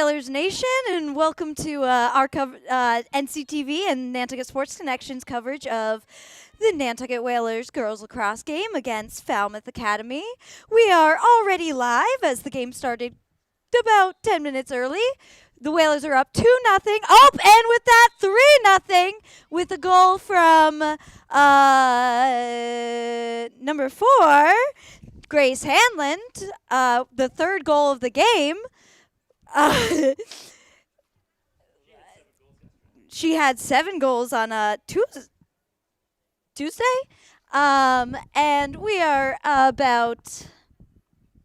Whalers Nation, and welcome to our NCTV and Nantucket Sports Connection's coverage of the Nantucket Whalers Girls Lacrosse game against Falmouth Academy. We are already live as the game started about 10 minutes early. The Whalers are up 2-0. Oh, and with that, 3-0 with a goal from number 4, Grace Hanlon, the third goal of the game. She had 7 goals on Tuesday. And we are about,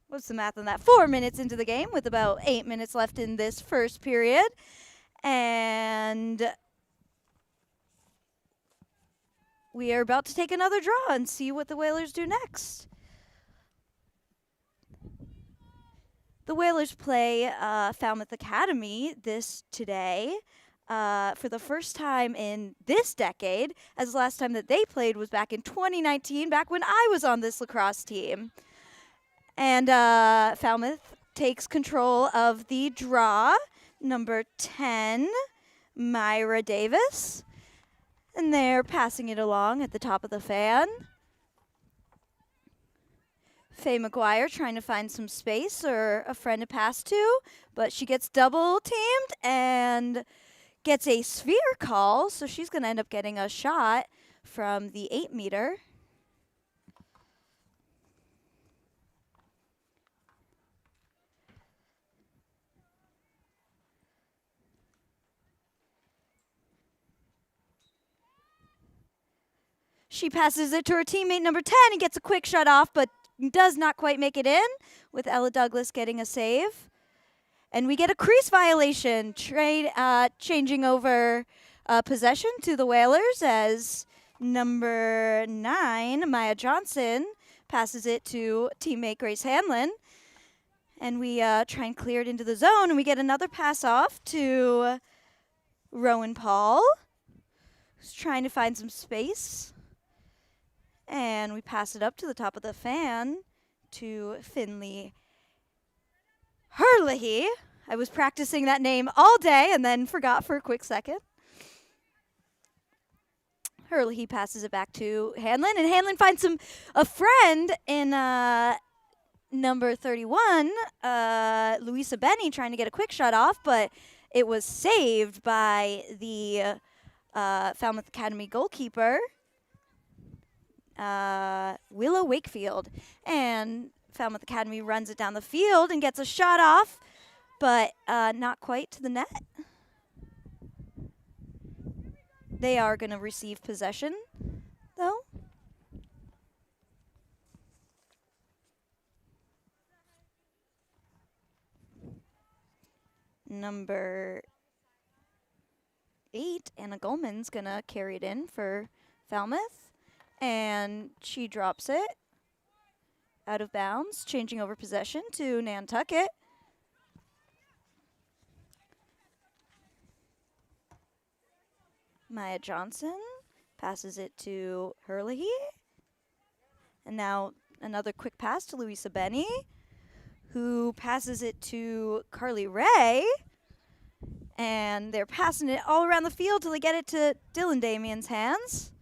what's the math on that? 4 minutes into the game with about 8 minutes left in this first period. And we are about to take another draw and see what the Whalers do next. The Whalers play Falmouth Academy today for the first time in this decade, as the last time that they played was back in 2019, back when I was on this lacrosse team. And Falmouth takes control of the draw, number 10, Myra Davis. And they're passing it along at the top of the fan. Faye McGuire trying to find some space or a friend to pass to, but she gets double teamed and gets a sphere call, so she's going to end up getting a shot from the 8-meter. She passes it to her teammate number 10 and gets a quick shot off, but does not quite make it in, with Ella Douglas getting a save. And we get a crease violation, changing over possession to the Whalers as number 9, Maya Johnson, passes it to teammate Grace Hanlon. And we try and clear it into the zone, and we get another pass off to Rowan Paul, who's trying to find some space. And we pass it up to the top of the fan to Finley Herlihy. I was practicing that name all day and then forgot for a quick second. Herlihy passes it back to Hanlon, and Hanlon finds a friend in number 31, Louisa Benny, trying to get a quick shot off, but it was saved by the Falmouth Academy goalkeeper, Willow Wakefield. And Falmouth Academy runs it down the field and gets a shot off, but not quite to the net. They are going to receive possession, though. Number 8, Anna Goldman's going to carry it in for Falmouth. And she drops it out of bounds, changing over possession to Nantucket. Maya Johnson passes it to Herlihy. And now another quick pass to Louisa Benny, who passes it to Carly Ray. And they're passing it all around the field till they get it to Dylan Damien's hands.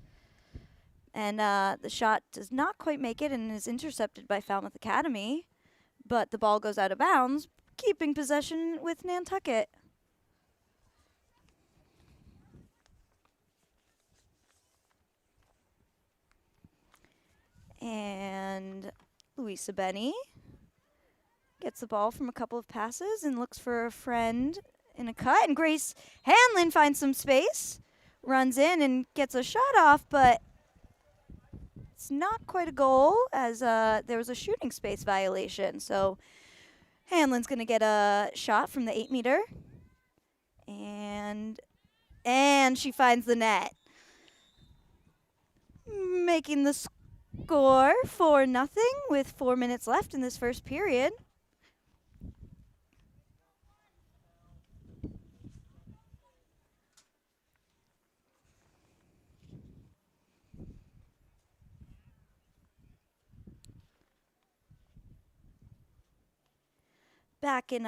And the shot does not quite make it and is intercepted by Falmouth Academy. But the ball goes out of bounds, keeping possession with Nantucket. And Louisa Benny gets the ball from a couple of passes and looks for a friend in a cut. And Grace Hanlon finds some space, runs in and gets a shot off, but it's not quite a goal, as there was a shooting space violation. So Hanlon's going to get a shot from the 8-meter. And she finds the net, making the score 4-0 with 4 minutes left in this first period. Back in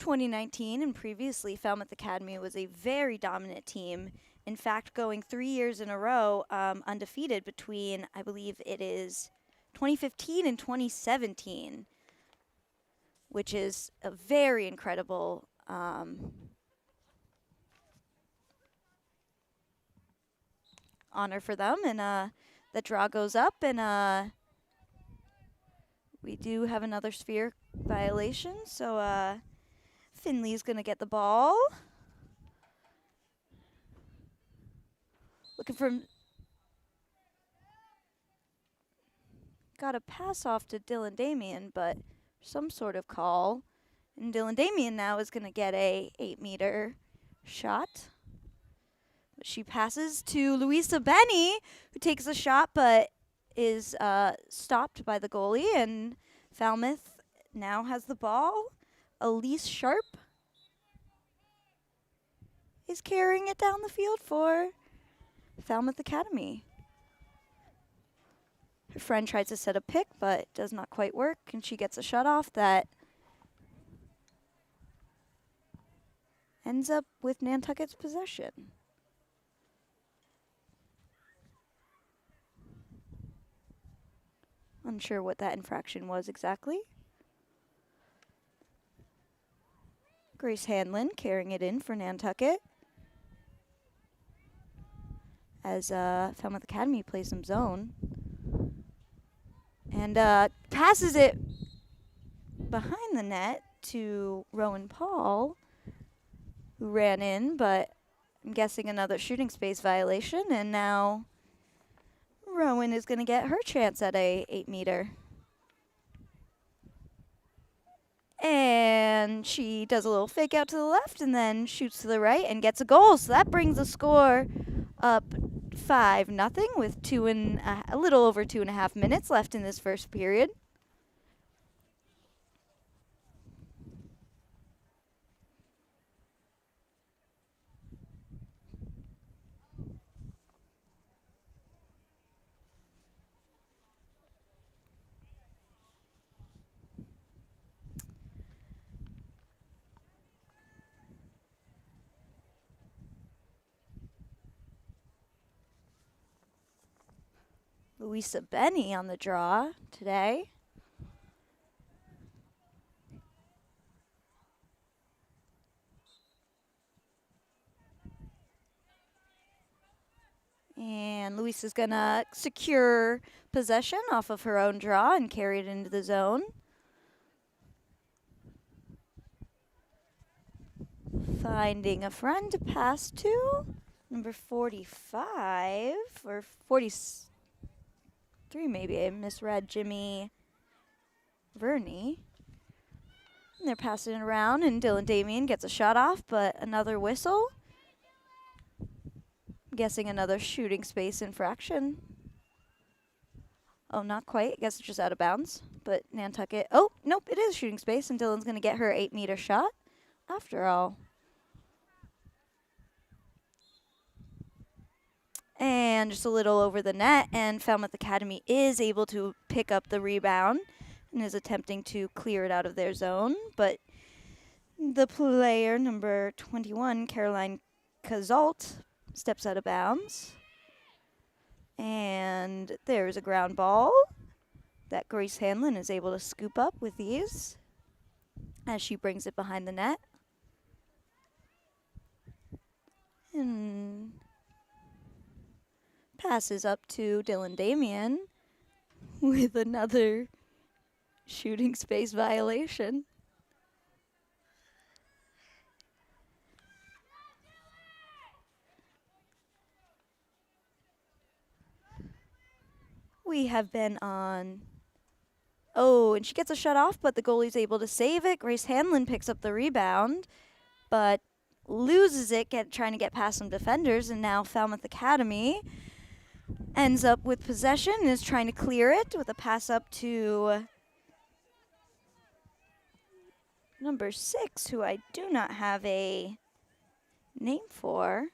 2019 and previously, Falmouth Academy was a very dominant team. In fact, going 3 years in a row undefeated between, I believe it is 2015 and 2017, which is a very incredible honor for them. And the draw goes up, and we do have another sphere violation. So Finley's going to get the ball. Looking for... Got a pass off to Dylan Damien, but some sort of call. And Dylan Damien now is going to get a 8-meter shot. She passes to Louisa Benny, who takes a shot but is stopped by the goalie. And Falmouth now has the ball. Elise Sharp is carrying it down the field for Falmouth Academy. Her friend tries to set a pick, but does not quite work, and she gets a shutoff that ends up with Nantucket's possession. Unsure what that infraction was exactly. Grace Hanlon carrying it in for Nantucket as Falmouth Academy plays some zone. And passes it behind the net to Rowan Paul, who ran in, but I'm guessing another shooting space violation. And now Rowan is going to get her chance at a 8-meter. And she does a little fake out to the left and then shoots to the right and gets a goal. So that brings the score up 5-0 with a little over 2.5 minutes left in this first period. Louisa Benny on the draw today. And Louisa's going to secure possession off of her own draw and carry it into the zone. Finding a friend to pass to. Number 45 or 43 maybe. I misread Jimmy Verney. And they're passing it around, and Dylan Damien gets a shot off, but another whistle. I'm guessing another shooting space infraction. Oh, not quite. I guess it's just out of bounds. But Nantucket. Oh, nope, it is shooting space, and Dylan's going to get her 8-meter shot after all. And just a little over the net, and Falmouth Academy is able to pick up the rebound and is attempting to clear it out of their zone. But the player, number 21, Caroline Cazalt, steps out of bounds. And there's a ground ball that Grace Hanlon is able to scoop up with ease as she brings it behind the net. And passes up to Dylan Damien with another shooting space violation. We have been on... Oh, and she gets a shut off, but the goalie's able to save it. Grace Hanlon picks up the rebound, but loses it trying to get past some defenders, and now Falmouth Academy ends up with possession and is trying to clear it with a pass up to number 6, who I do not have a name for.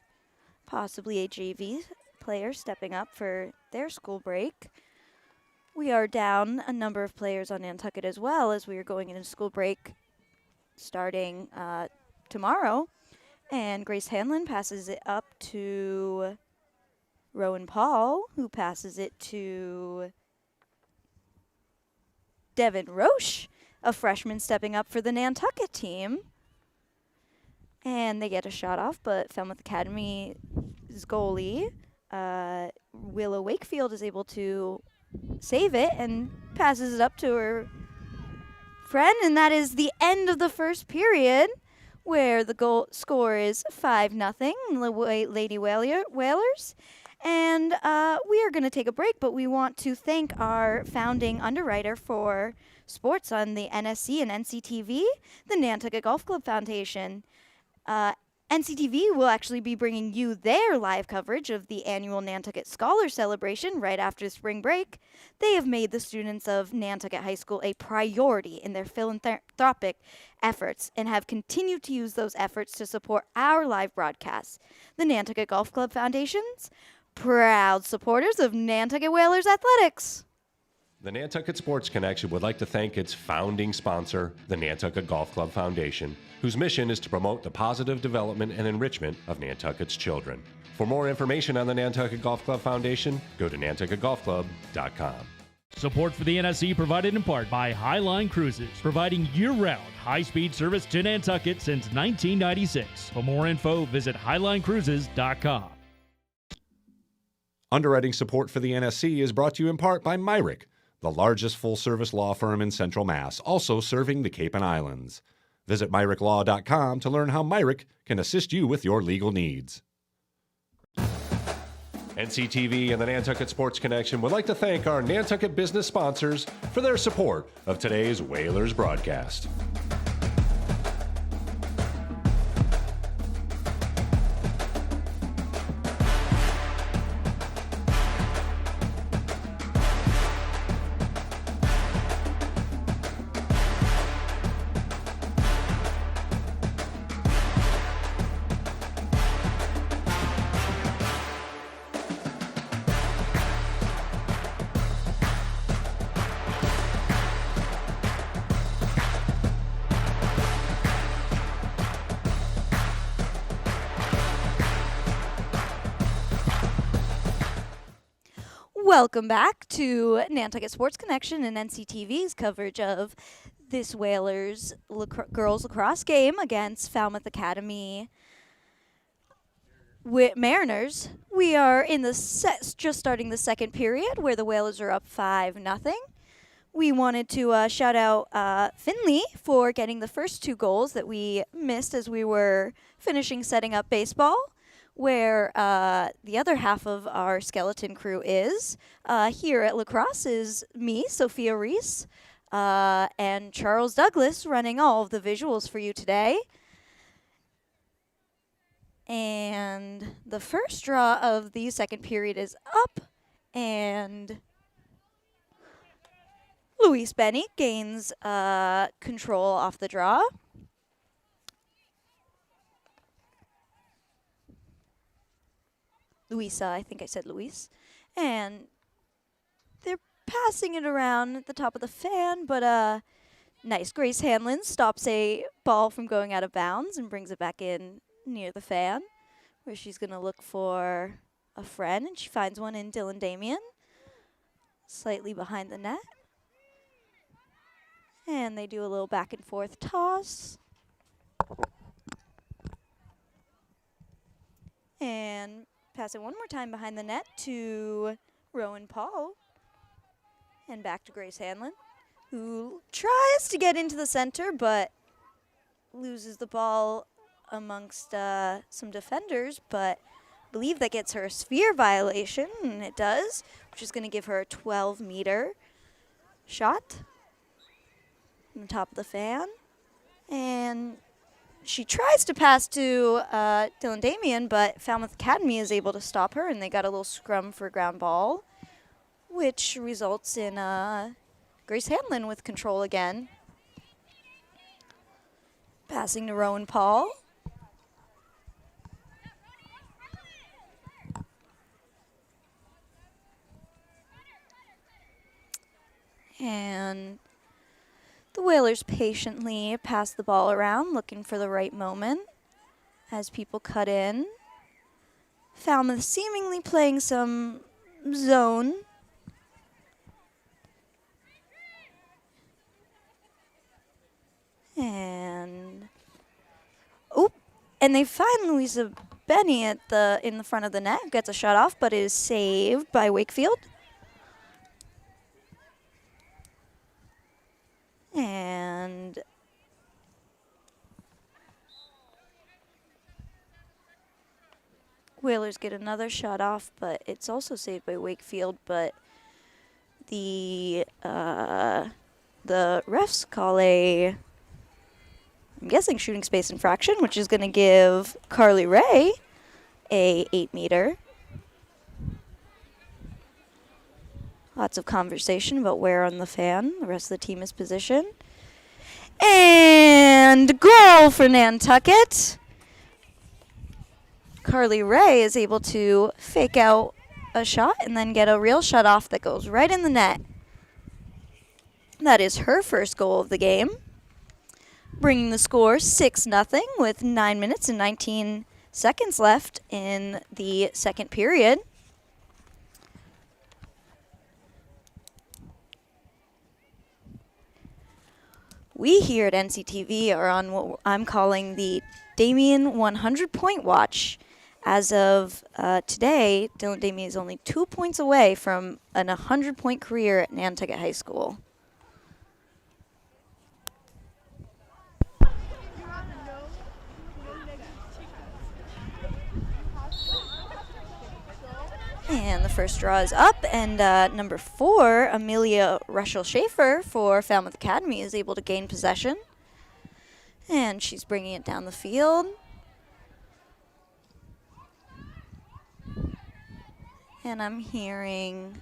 Possibly a JV player stepping up for their school break. We are down a number of players on Nantucket as well as we are going into school break. starting tomorrow. And Grace Hanlon passes it up to Rowan Paul, who passes it to Devin Roche, a freshman stepping up for the Nantucket team. And they get a shot off, but Falmouth Academy's goalie, Willow Wakefield, is able to save it and passes it up to her friend. And that is the end of the first period, where the goal score is 5-0, Lady Whalers. And we are going to take a break, but we want to thank our founding underwriter for sports on the NSC and NCTV, the Nantucket Golf Club Foundation. NCTV will actually be bringing you their live coverage of the annual Nantucket Scholar Celebration right after spring break. They have made the students of Nantucket High School a priority in their philanthropic efforts and have continued to use those efforts to support our live broadcasts. The Nantucket Golf Club Foundation's proud supporters of Nantucket Whalers Athletics. The Nantucket Sports Connection would like to thank its founding sponsor, the Nantucket Golf Club Foundation, whose mission is to promote the positive development and enrichment of Nantucket's children. For more information on the Nantucket Golf Club Foundation, go to nantucketgolfclub.com. Support for the NSC provided in part by Highline Cruises, providing year-round high-speed service to Nantucket since 1996. For more info, visit highlinecruises.com. Underwriting support for the NSC is brought to you in part by Myrick, the largest full-service law firm in Central Mass, also serving the Cape and Islands. Visit MyrickLaw.com to learn how Myrick can assist you with your legal needs. NCTV and the Nantucket Sports Connection would like to thank our Nantucket business sponsors for their support of today's Whalers broadcast. Welcome back to Nantucket Sports Connection and NCTV's coverage of this Whalers girls lacrosse game against Falmouth Academy Mariners. We are in the just starting the second period, where the Whalers are up 5-0. We wanted to shout out Finley for getting the first two goals that we missed as we were finishing setting up baseball, where the other half of our skeleton crew is. Here at lacrosse is me, Sophia Reese, and Charles Douglas running all of the visuals for you today. And the first draw of the second period is up, and Luis Benny gains control off the draw. Luisa, I think I said Luis. And they're passing it around at the top of the fan, but nice. Grace Hanlon stops a ball from going out of bounds and brings it back in near the fan, where she's going to look for a friend, and she finds one in Dylan Damian, slightly behind the net. And they do a little back and forth toss. And pass it one more time behind the net to Rowan Paul. And back to Grace Hanlon, who tries to get into the center, but loses the ball amongst some defenders, but I believe that gets her a sphere violation, and it does, which is going to give her a 12-meter shot on the top of the fan. And she tries to pass to Dylan Damian, but Falmouth Academy is able to stop her, and they got a little scrum for ground ball, which results in Grace Hanlon with control again. Passing to Rowan Paul. And The Whalers patiently pass the ball around, looking for the right moment as people cut in. Falmouth seemingly playing some zone. And they find Louisa Benny in the front of the net. Gets a shot off, but it is saved by Wakefield. And Whalers get another shot off, but it's also saved by Wakefield. But the refs call I'm guessing shooting space infraction, which is going to give Carly Ray a 8-meter. Lots of conversation about where on the fan the rest of the team is positioned. And goal for Nantucket. Carly Ray is able to fake out a shot and then get a real shot off that goes right in the net. That is her first goal of the game, bringing the score 6-0 with 9 minutes and 19 seconds left in the second period. We here at NCTV are on what I'm calling the Damien 100-point watch. As of today, Dylan Damien is only 2 points away from an 100-point career at Nantucket High School. And the first draw is up, and number 4, Amelia Rushell-Schaefer for Falmouth Academy, is able to gain possession. And she's bringing it down the field. And I'm hearing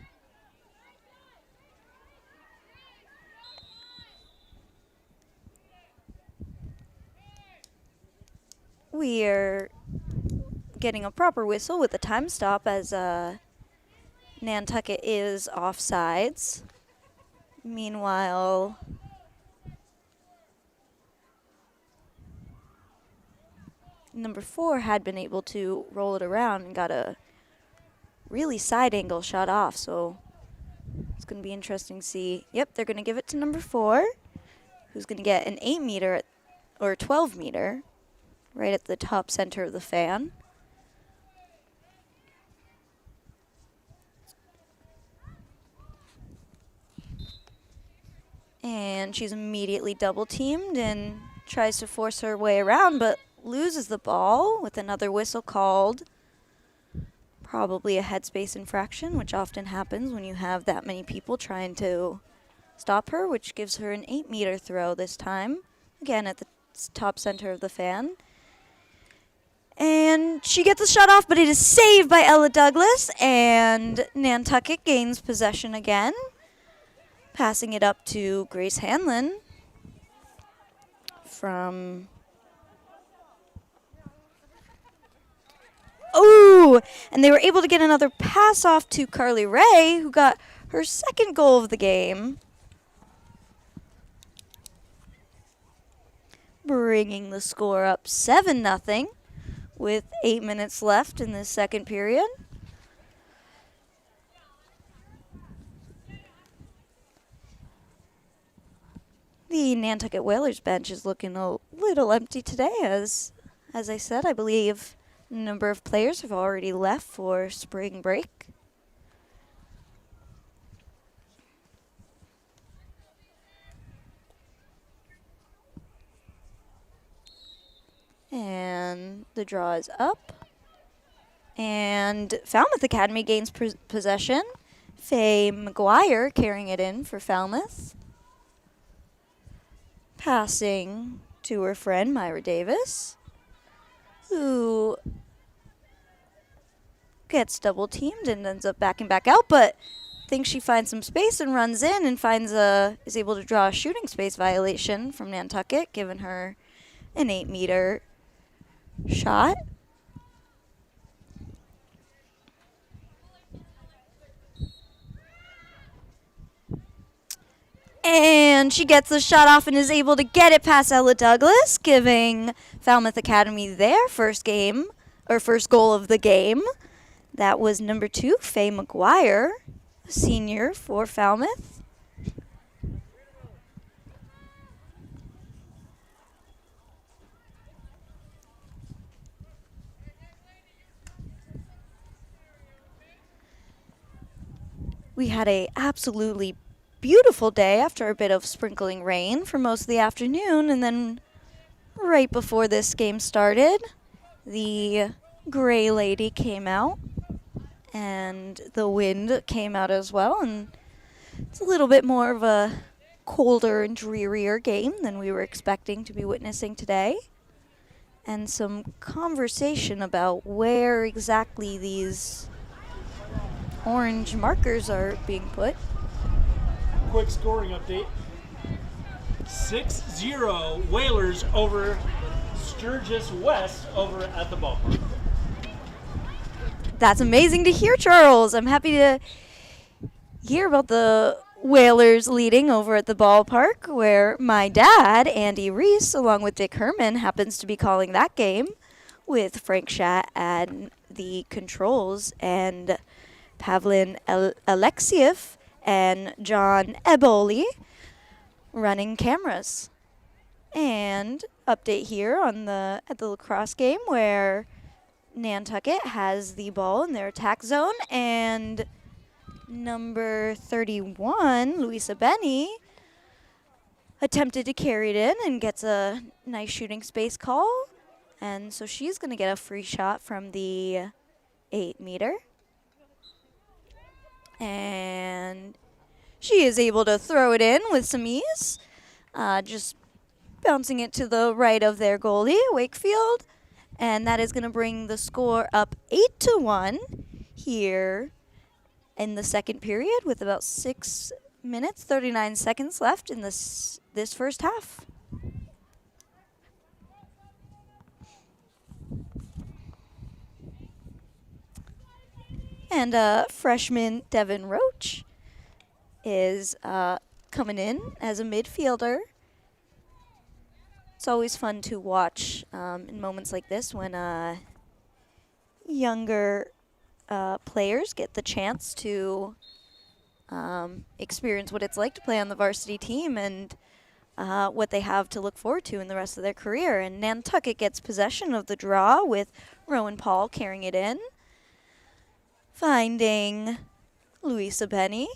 we're getting a proper whistle with a time stop as Nantucket is offsides. Meanwhile, number 4 had been able to roll it around and got a really side angle shot off, so it's going to be interesting to see. Yep, they're going to give it to number 4, who's going to get an 8-meter or 12-meter right at the top center of the fan. And she's immediately double-teamed and tries to force her way around, but loses the ball with another whistle called. Probably a headspace infraction, which often happens when you have that many people trying to stop her, which gives her an 8-meter throw this time. Again, at the top center of the fan. And she gets a shot off, but it is saved by Ella Douglas, and Nantucket gains possession again, passing it up to Grace Hanlon from... Oh, and they were able to get another pass off to Carly Ray, who got her second goal of the game, bringing the score up 7-0 with 8 minutes left in the second period. The Nantucket Whalers bench is looking a little empty today, as I said, I believe a number of players have already left for spring break. And the draw is up. And Falmouth Academy gains possession. Faye McGuire carrying it in for Falmouth. Passing to her friend Myra Davis, who gets double teamed and ends up backing back out, but thinks she finds some space and runs in and is able to draw a shooting space violation from Nantucket, giving her an 8-meter shot. And she gets the shot off and is able to get it past Ella Douglas, giving Falmouth Academy their first goal of the game. That was number 2, Faye McGuire, senior for Falmouth. We had a absolutely beautiful day after a bit of sprinkling rain for most of the afternoon, and then right before this game started, the gray lady came out and the wind came out as well, and it's a little bit more of a colder and drearier game than we were expecting to be witnessing today. And some conversation about where exactly these orange markers are being put. Quick scoring update. 6-0 Whalers over Sturgis West over at the ballpark. That's amazing to hear, Charles. I'm happy to hear about the Whalers leading over at the ballpark, where my dad, Andy Reese, along with Dick Herman, happens to be calling that game, with Frank Schatt at the controls and Pavlin Alexiev and John Eboli running cameras. And update here at the lacrosse game, where Nantucket has the ball in their attack zone, and number 31, Luisa Benny, attempted to carry it in and gets a nice shooting space call. And so she's going to get a free shot from the 8-meter. And she is able to throw it in with some ease, just bouncing it to the right of their goalie, Wakefield. And that is going to bring the score up 8-1 here in the second period, with about 6 minutes, 39 seconds left in this first half. And freshman Devin Roach is coming in as a midfielder. It's always fun to watch in moments like this when younger players get the chance to experience what it's like to play on the varsity team and what they have to look forward to in the rest of their career. And Nantucket gets possession of the draw with Rowan Paul carrying it in, finding Luisa Benny.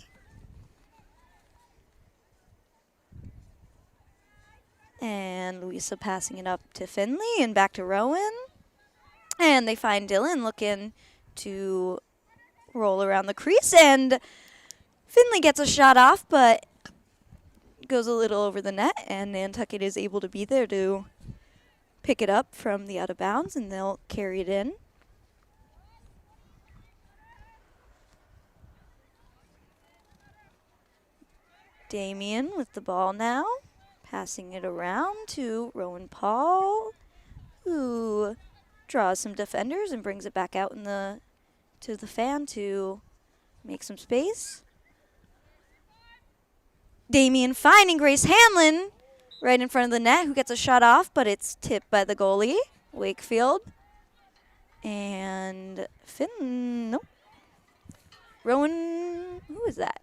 And Luisa passing it up to Finley and back to Rowan. And they find Dylan looking to roll around the crease. And Finley gets a shot off, but goes a little over the net. And Nantucket is able to be there to pick it up from the out of bounds, and they'll carry it in. Damien with the ball now, passing it around to Rowan Paul, who draws some defenders and brings it back out to the fan to make some space. Damien finding Grace Hamlin right in front of the net, who gets a shot off, but it's tipped by the goalie, Wakefield. And nope. Rowan, who is that?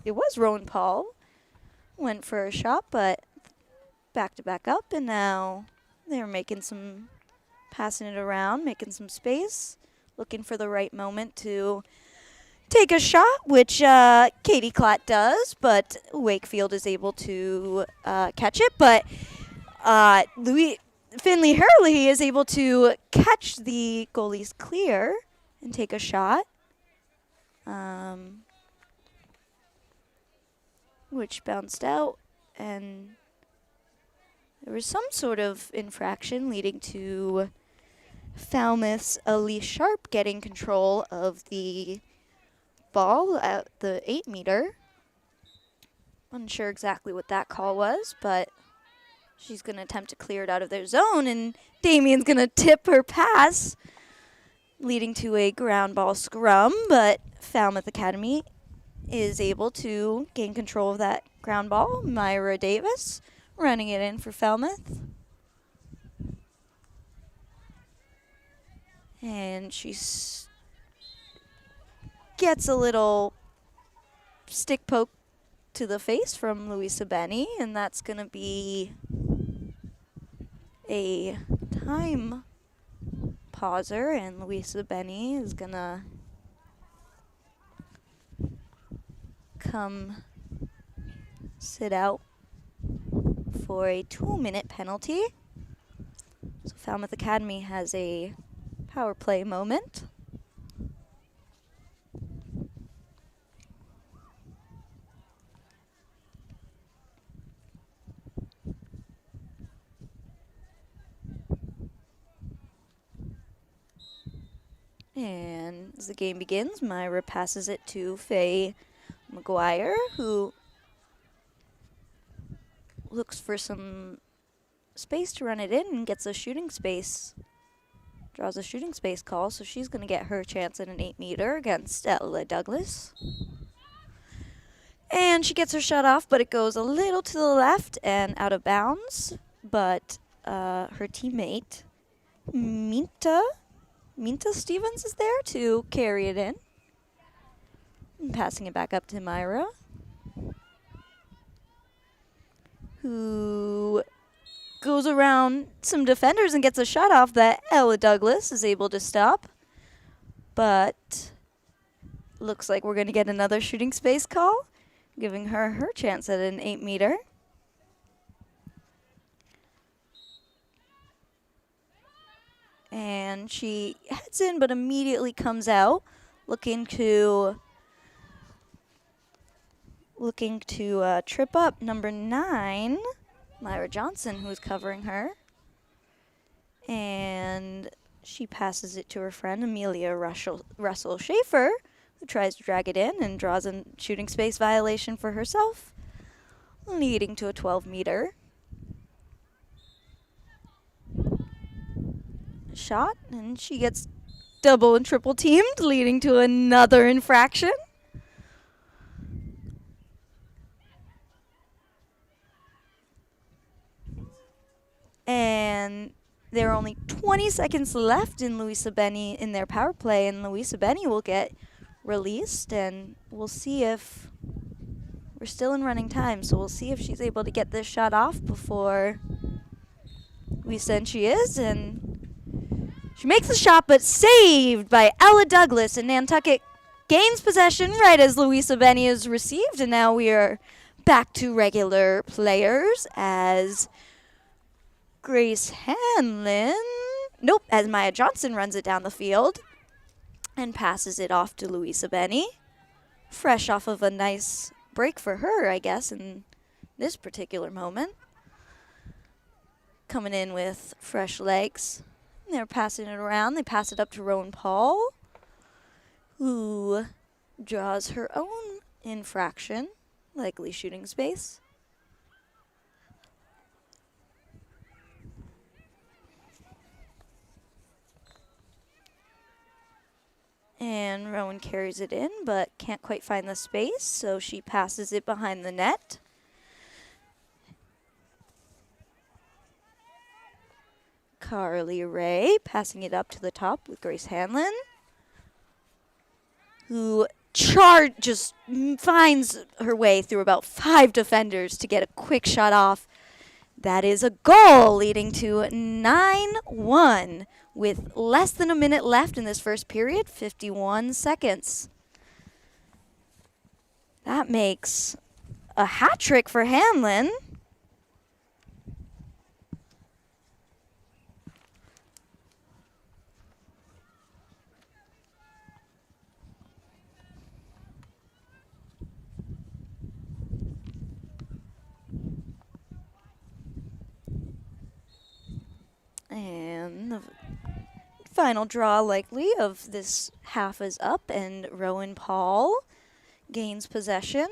It was Rowan Paul. Went for a shot, but backed it back up, and now they're passing it around, making some space, looking for the right moment to take a shot, which Katie Klatt does, but Wakefield is able to catch it. But Finley Hurley is able to catch the goalie's clear and take a shot. Which bounced out, and there was some sort of infraction leading to Falmouth's Elise Sharp getting control of the ball at the 8-meter. Unsure exactly what that call was, but she's going to attempt to clear it out of their zone, and Damien's going to tip her pass leading to a ground ball scrum, but Falmouth Academy is able to gain control of that ground ball. Myra Davis running it in for Falmouth. And she gets a little stick poke to the face from Louisa Benny, and that's going to be a time pauser, and Louisa Benny is going to come sit out for a 2-minute penalty. So Falmouth Academy has a power play moment. And as the game begins, Myra passes it to Faye McGuire, who looks for some space to run it in and gets a shooting space. Draws a shooting space call, so she's going to get her chance at an 8-meter against Ella Douglas. And she gets her shot off, but it goes a little to the left and out of bounds. But her teammate, Minta Stevens, is there to carry it in. And passing it back up to Myra, who goes around some defenders and gets a shot off that Ella Douglas is able to stop. But looks like we're going to get another shooting space call, giving her her chance at an 8-meter. And she heads in but immediately comes out, looking to trip up number 9, Myra Johnson, who's covering her. And she passes it to her friend Amelia Russell Schaefer, who tries to drag it in and draws a shooting space violation for herself, leading to a 12-meter shot. And she gets double and triple teamed, leading to another infraction. And there are only 20 seconds left in Louisa Benny in their power play, and Louisa Benny will get released, and we'll see if we're still in running time. So we'll see if she's able to get this shot off before we said she is, and she makes the shot, but saved by Ella Douglas, and Nantucket gains possession right as Louisa Benny is received, and now we are back to regular players as Grace Hanlon, as Maya Johnson runs it down the field and passes it off to Louisa Benny. Fresh off of a nice break for her, I guess, in this particular moment. Coming in with fresh legs. They're passing it around. They pass it up to Rowan Paul, who draws her own infraction, likely shooting space. And Rowan carries it in, but can't quite find the space, so she passes it behind the net. Carly Ray passing it up to the top with Grace Hanlon, who just finds her way through about 5 defenders to get a quick shot off. That is a goal, leading to 9-1 with less than a minute left in this first period, 51 seconds. That makes a hat trick for Hanlon. And the final draw likely of this half is up, and Rowan Paul gains possession.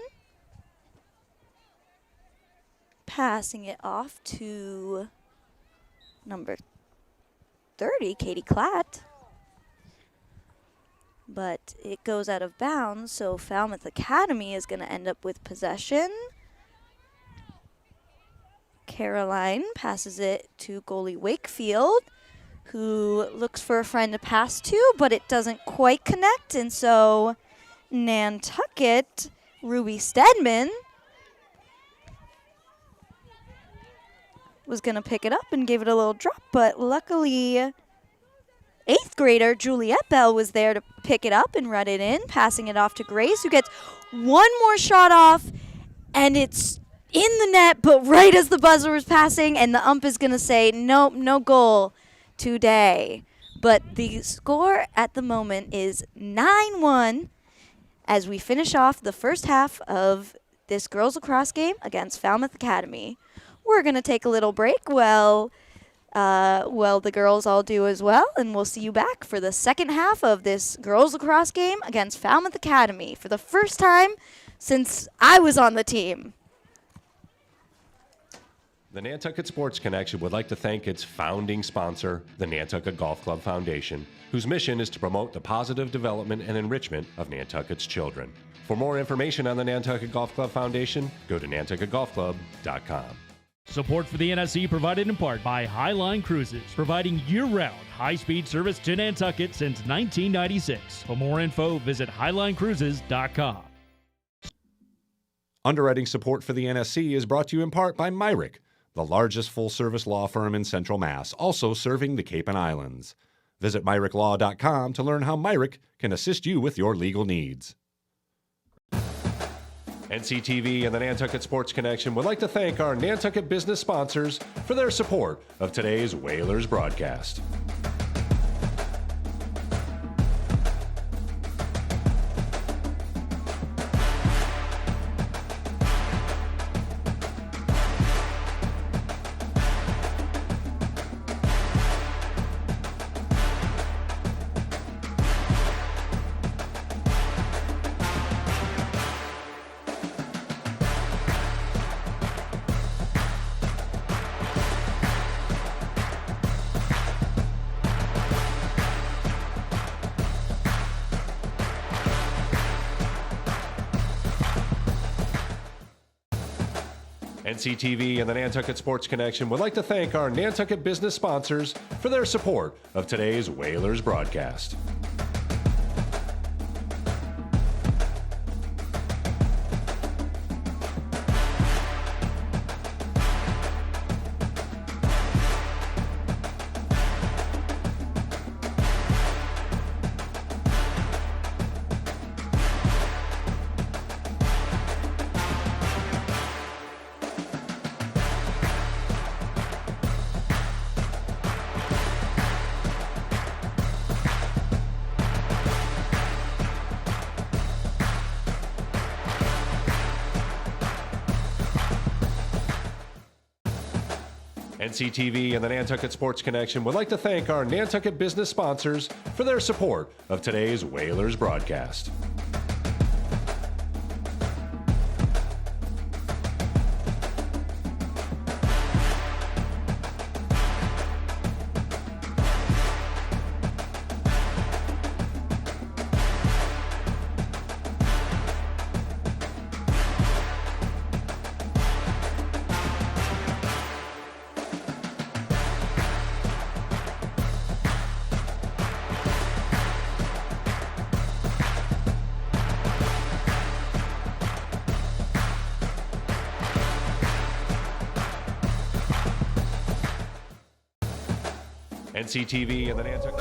Passing it off to number 30, Katie Klatt. but it goes out of bounds, so Falmouth Academy is going to end up with possession. Caroline passes it to goalie Wakefield, who looks for a friend to pass to, but it doesn't quite connect, and so Nantucket, Ruby Stedman, was going to pick it up and give it a little drop, but luckily 8th grader Juliette Bell was there to pick it up and run it in, passing it off to Grace, who gets one more shot off, and it's in the net, but right as the buzzer was passing, and the ump is going to say, nope, no goal today. But the score at the moment is 9-1 as we finish off the first half of this girls lacrosse game against Falmouth Academy. We're going to take a little break while the girls all do as well, and we'll see you back for the second half of this girls lacrosse game against Falmouth Academy for the first time since I was on the team. The Nantucket Sports Connection would like to thank its founding sponsor, the Nantucket Golf Club Foundation, whose mission is to promote the positive development and enrichment of Nantucket's children. For more information on the Nantucket Golf Club Foundation, go to nantucketgolfclub.com. Support for the NSE provided in part by Highline Cruises, providing year-round high-speed service to Nantucket since 1996. For more info, visit highlinecruises.com. Underwriting support for the NSC is brought to you in part by Myrick, the largest full-service law firm in Central Mass, also serving the Cape and Islands. Visit MyrickLaw.com to learn how Myrick can assist you with your legal needs. NCTV and the Nantucket Sports Connection would like to thank our Nantucket business sponsors for their support of today's Whalers broadcast. NCTV and the Nantucket Sports Connection would like to thank our Nantucket business sponsors for their support of today's Whalers broadcast. NCTV and the Nantucket Sports Connection would like to thank our Nantucket business sponsors for their support of today's Whalers broadcast. NCTV and the Nantucket.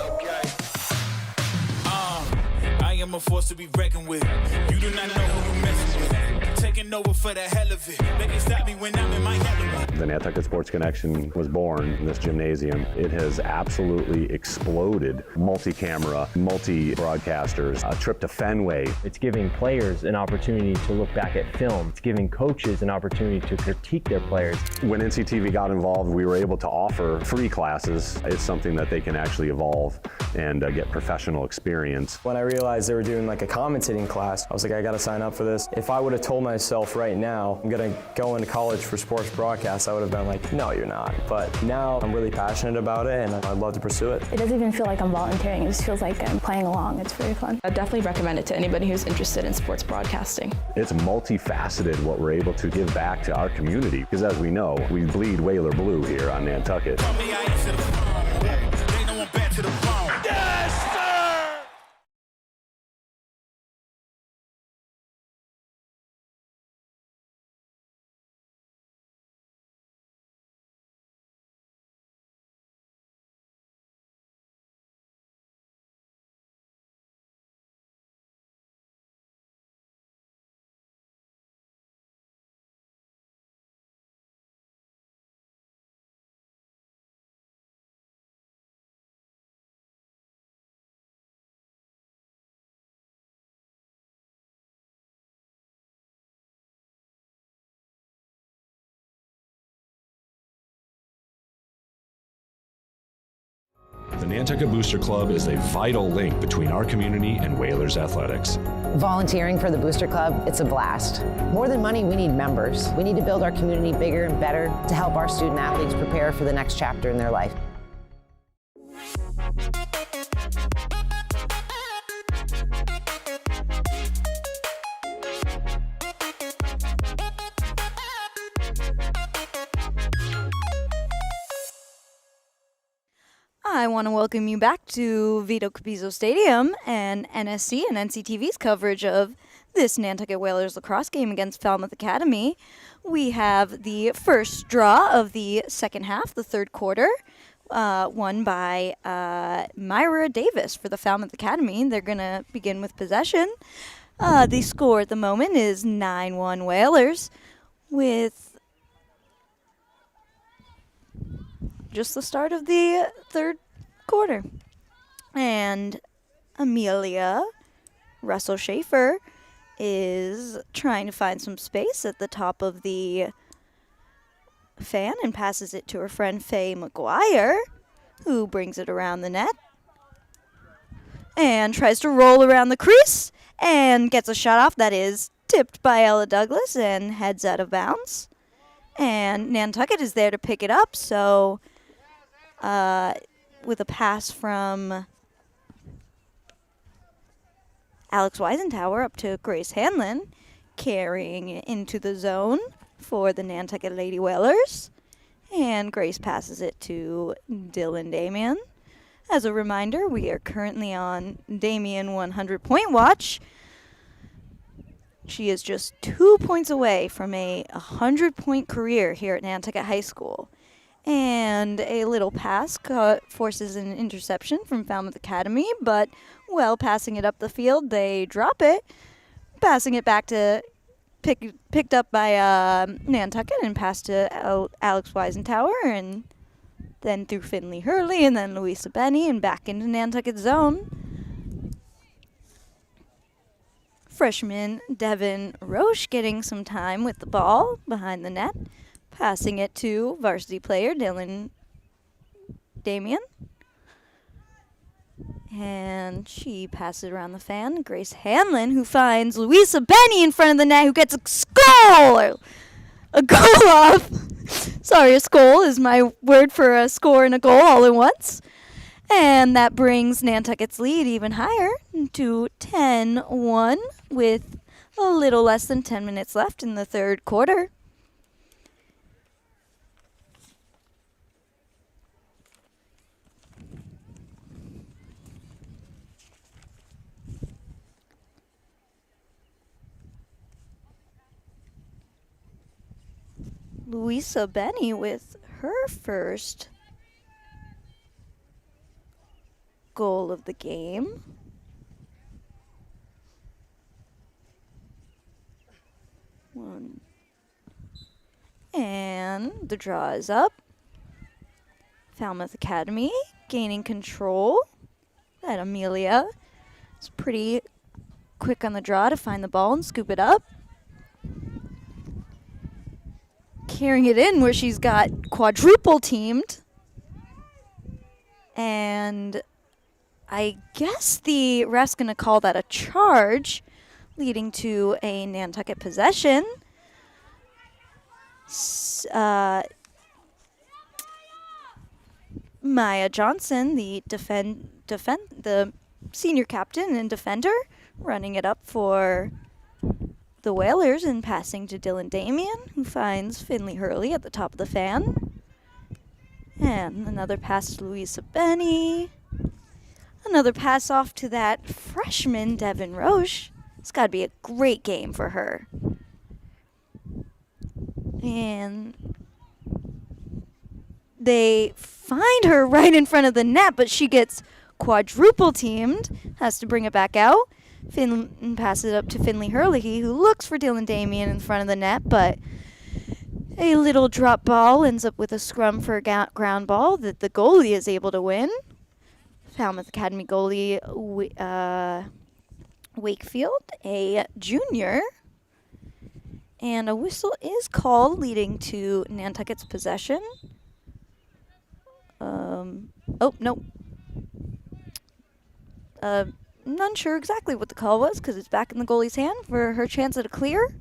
I am a force to be reckoned with. You do not know who you're messing with. Taking over for the hell of it. They can stop me when I'm in my element. The Nantucket Sports Connection was born in this gymnasium. It has absolutely exploded. Multi-camera, multi-broadcasters, a trip to Fenway. It's giving players an opportunity to look back at film. It's giving coaches an opportunity to critique their players. When NCTV got involved, we were able to offer free classes. It's something that they can actually evolve and get professional experience. When I realized they were doing like a commentating class, I was like, I gotta sign up for this. If I would have told myself myself right now, I'm going to go into college for sports broadcast, I would have been like, no, you're not. But now I'm really passionate about it, and I'd love to pursue it. It doesn't even feel like I'm volunteering. It just feels like I'm playing along. It's very fun. I'd definitely recommend it to anybody who's interested in sports broadcasting. It's multifaceted what we're able to give back to our community, because as we know, we bleed Whaler blue here on Nantucket. Yes, sir! The Nantucket Booster Club is a vital link between our community and Whalers athletics. Volunteering for the Booster Club, it's a blast. More than money, we need members. We need to build our community bigger and better to help our student athletes prepare for the next chapter in their life. I want to welcome you back to Vito Capizzo Stadium and NSC and NCTV's coverage of this Nantucket Whalers lacrosse game against Falmouth Academy. We have the first draw of the second half, the third quarter, won by Myra Davis for the Falmouth Academy. They're going to begin with possession. The score at the moment is 9-1 Whalers, with just the start of the third quarter. And Amelia Russell Schaefer is trying to find some space at the top of the fan and passes it to her friend Faye McGuire, who brings it around the net and tries to roll around the crease and gets a shot off that is tipped by Ella Douglas and heads out of bounds. And Nantucket is there to pick it up, so with a pass from Alex Weisentower up to Grace Hanlon, carrying it into the zone for the Nantucket Lady Whalers. And Grace passes it to Dylan Damian. As a reminder, we are currently on Damian 100-point watch. She is just 2 points away from a 100-point career here at Nantucket High School. And a little pass forces an interception from Falmouth Academy, but while passing it up the field, they drop it, passing it back to picked up by Nantucket and passed to Alex Weisentower, and then through Finley Hurley, and then Louisa Benny, and back into Nantucket zone. Freshman Devin Roche getting some time with the ball behind the net, passing it to varsity player Dylan Damian. And she passes around the fan. Grace Hanlon, who finds Louisa Benny in front of the net, who gets a goal! A goal off. Sorry, a goal is my word for a score and a goal all at once. And that brings Nantucket's lead even higher to 10-1 with a little less than 10 minutes left in the third quarter. Louisa Benny with her first goal of the game. And the draw is up. Falmouth Academy gaining control. That Amelia is pretty quick on the draw to find the ball and scoop it up. Carrying it in where she's got quadruple teamed. And I guess the ref's going to call that a charge, leading to a Nantucket possession. Maya Johnson, the the senior captain and defender, running it up for the Whalers and passing to Dylan Damien, who finds Finley Hurley at the top of the fan. And another pass to Louisa Benny. Another pass off to that freshman, Devin Roche. It's got to be a great game for her. And they find her right in front of the net, but she gets quadruple teamed, has to bring it back out. Finn passes it up to Finley Hurley, who looks for Dylan Damien in front of the net, but a little drop ball ends up with a scrum for a ground ball that the goalie is able to win. Falmouth Academy goalie Wakefield, a junior. And a whistle is called, leading to Nantucket's possession. Oh, no. Not sure exactly what the call was because it's back in the goalie's hand for her chance at a clear.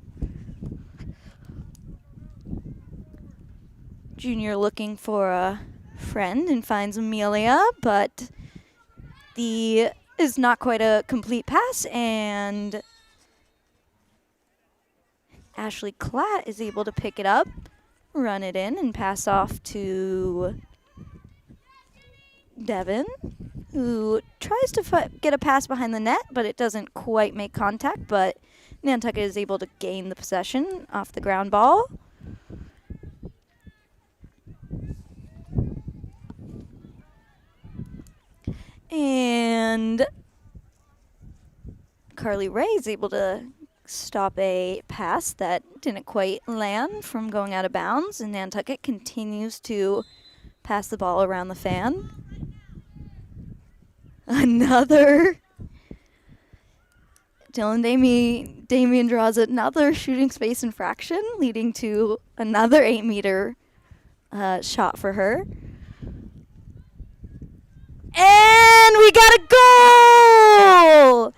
Junior looking for a friend and finds Amelia, but is not quite a complete pass, and Ashley Klatt is able to pick it up, run it in, and pass off to Devin, who tries to get a pass behind the net, but it doesn't quite make contact, but Nantucket is able to gain the possession off the ground ball. And Carly Ray is able to stop a pass that didn't quite land from going out of bounds, and Nantucket continues to pass the ball around the fan. Another Dylan Damien draws another shooting space infraction, leading to another 8-meter shot for her. And we got a goal!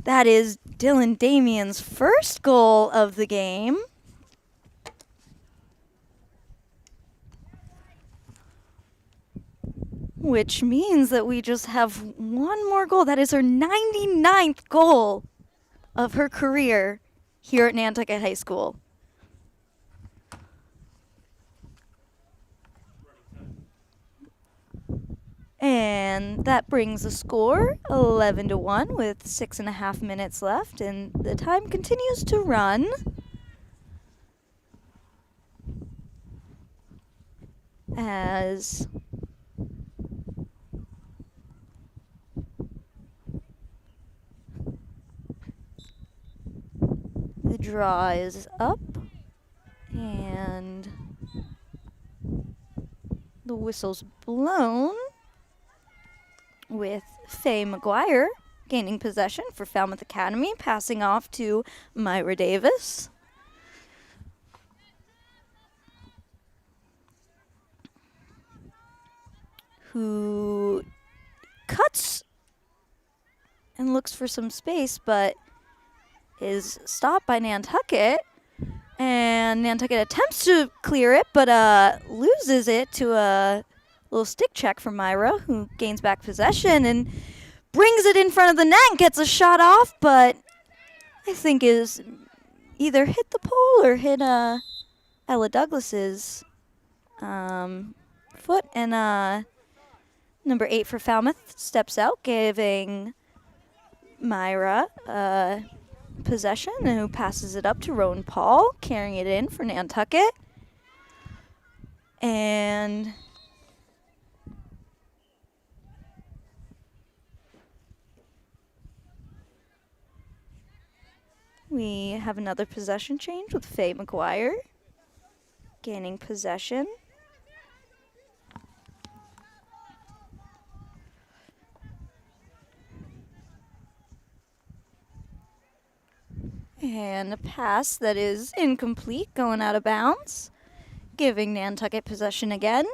That is Dylan Damien's first goal of the game. Which means that we just have one more goal. That is her 99th goal of her career here at Nantucket High School. And that brings the score 11-1 with 6.5 minutes left, and the time continues to run. As the draw is up, and the whistle's blown, with Faye McGuire gaining possession for Falmouth Academy, passing off to Myra Davis. Who cuts and looks for some space, but is stopped by Nantucket. And Nantucket attempts to clear it, but loses it to a little stick check from Myra, who gains back possession and brings it in front of the net and gets a shot off, but I think is either hit the pole or hit Ella Douglas's foot. And number 8 for Falmouth steps out, giving Myra possession, and who passes it up to Rowan Paul, carrying it in for Nantucket. And we have another possession change with Faye McGuire gaining possession. And a pass that is incomplete, going out of bounds, giving Nantucket possession again.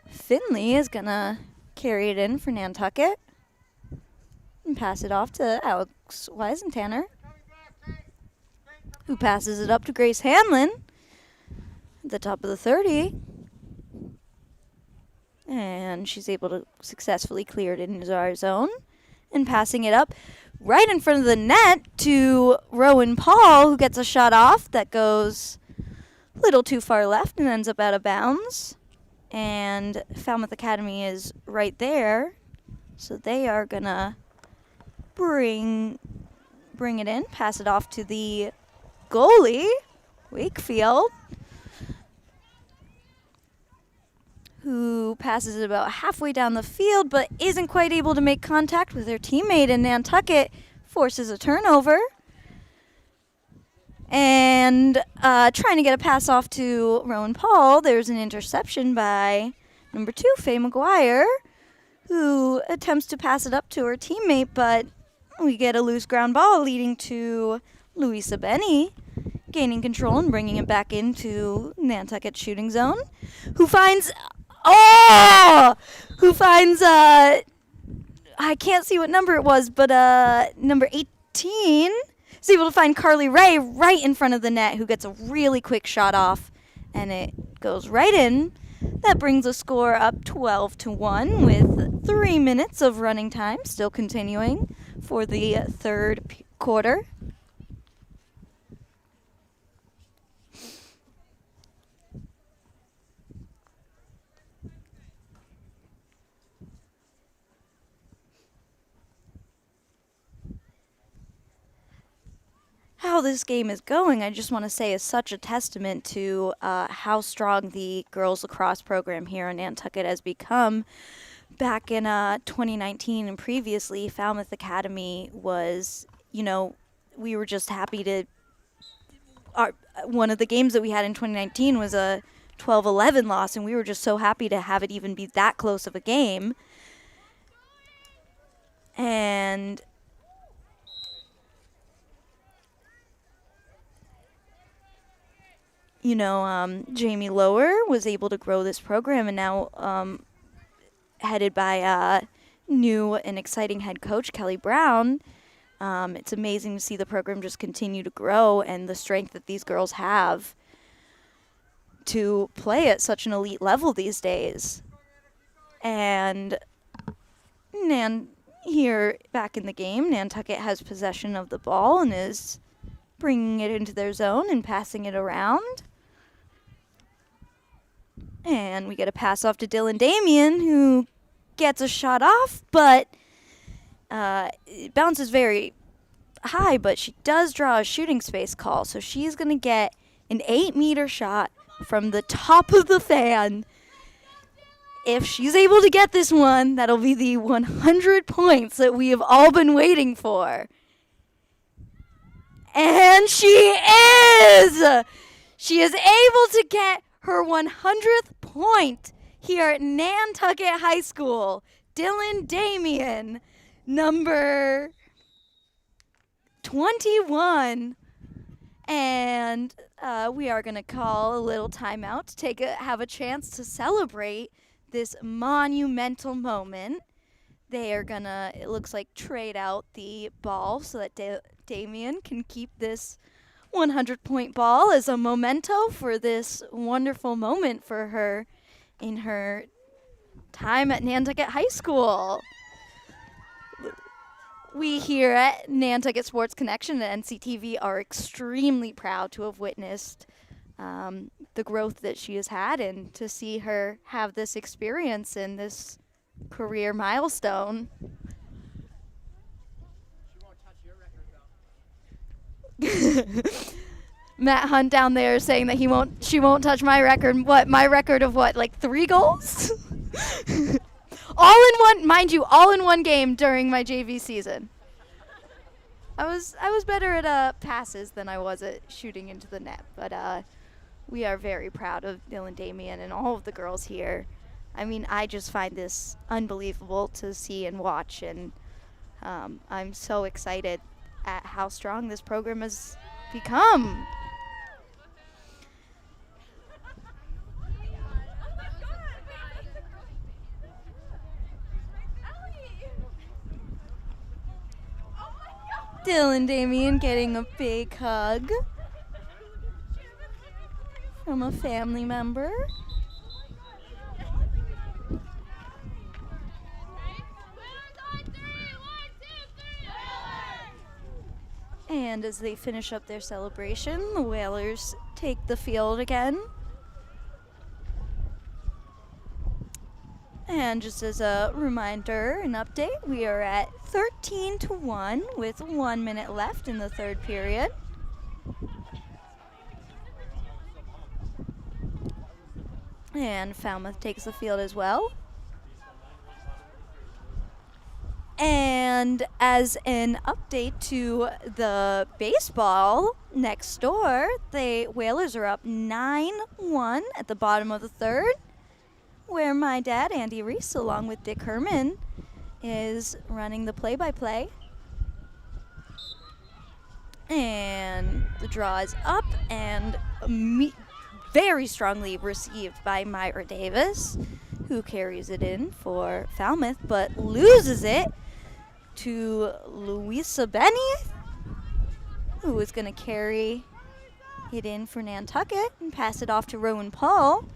Finley is going to carry it in for Nantucket and pass it off to Alex Weisentanner. who passes it up to Grace Hanlon at the top of the 30. And she's able to successfully clear it into our zone. And passing it up right in front of the net to Rowan Paul, who gets a shot off that goes a little too far left and ends up out of bounds. And Falmouth Academy is right there. So they are going to bring it in, pass it off to the goalie, Wakefield, who passes it about halfway down the field but isn't quite able to make contact with her teammate, and Nantucket forces a turnover. And trying to get a pass off to Rowan Paul, there's an interception by number 2, Faye McGuire, who attempts to pass it up to her teammate, but we get a loose ground ball leading to Louisa Benny gaining control and bringing it back into Nantucket's shooting zone, who finds, I can't see what number it was, but number 18 is able to find Carly Ray right in front of the net, who gets a really quick shot off, and it goes right in. That brings the score up 12-1 with 3 minutes of running time still continuing for the third quarter. How this game is going, I just want to say, is such a testament to how strong the girls lacrosse program here in Nantucket has become. Back in 2019 and previously, Falmouth Academy was, we were just happy to, one of the games that we had in 2019 was a 12-11 loss, and we were just so happy to have it even be that close of a game. And Jamie Lower was able to grow this program, and now headed by new and exciting head coach Kelly Brown. It's amazing to see the program just continue to grow and the strength that these girls have to play at such an elite level these days. And here back in the game, Nantucket has possession of the ball and is bringing it into their zone and passing it around. And we get a pass off to Dylan Damien, who gets a shot off, but it bounces very high, but she does draw a shooting space call, so she's going to get an 8-meter shot from the top of the fan. If she's able to get this one, that'll be the 100 points that we have all been waiting for. And she is! She is able to get her 100th point here at Nantucket High School. Dylan Damien, number 21. And we are going to call a little timeout to have a chance to celebrate this monumental moment. They are going to, it looks like, trade out the ball so that Damien can keep this 100-point ball as a memento for this wonderful moment for her in her time at Nantucket High School. We here at Nantucket Sports Connection and NCTV are extremely proud to have witnessed the growth that she has had and to see her have this experience and this career milestone. Matt Hunt down there saying that she won't touch my record. What, my record of what, like 3 goals? All in one, mind you, all in one game during my JV season. I was better at passes than I was at shooting into the net, but we are very proud of Dylan Damien and all of the girls here. I mean, I just find this unbelievable to see and watch, and I'm so excited at how strong this program has become. Dylan Damien getting a big hug from a family member. And as they finish up their celebration, the Whalers take the field again. And just as a reminder, an update, we are at 13-1 with 1 minute left in the third period. And Falmouth takes the field as well. And as an update to the baseball next door, the Whalers are up 9-1 at the bottom of the third, where my dad, Andy Reese, along with Dick Herman, is running the play-by-play. And the draw is up and very strongly received by Myra Davis, who carries it in for Falmouth, but loses it to Louisa Benny, who is going to carry it in for Nantucket and pass it off to Rowan Paul,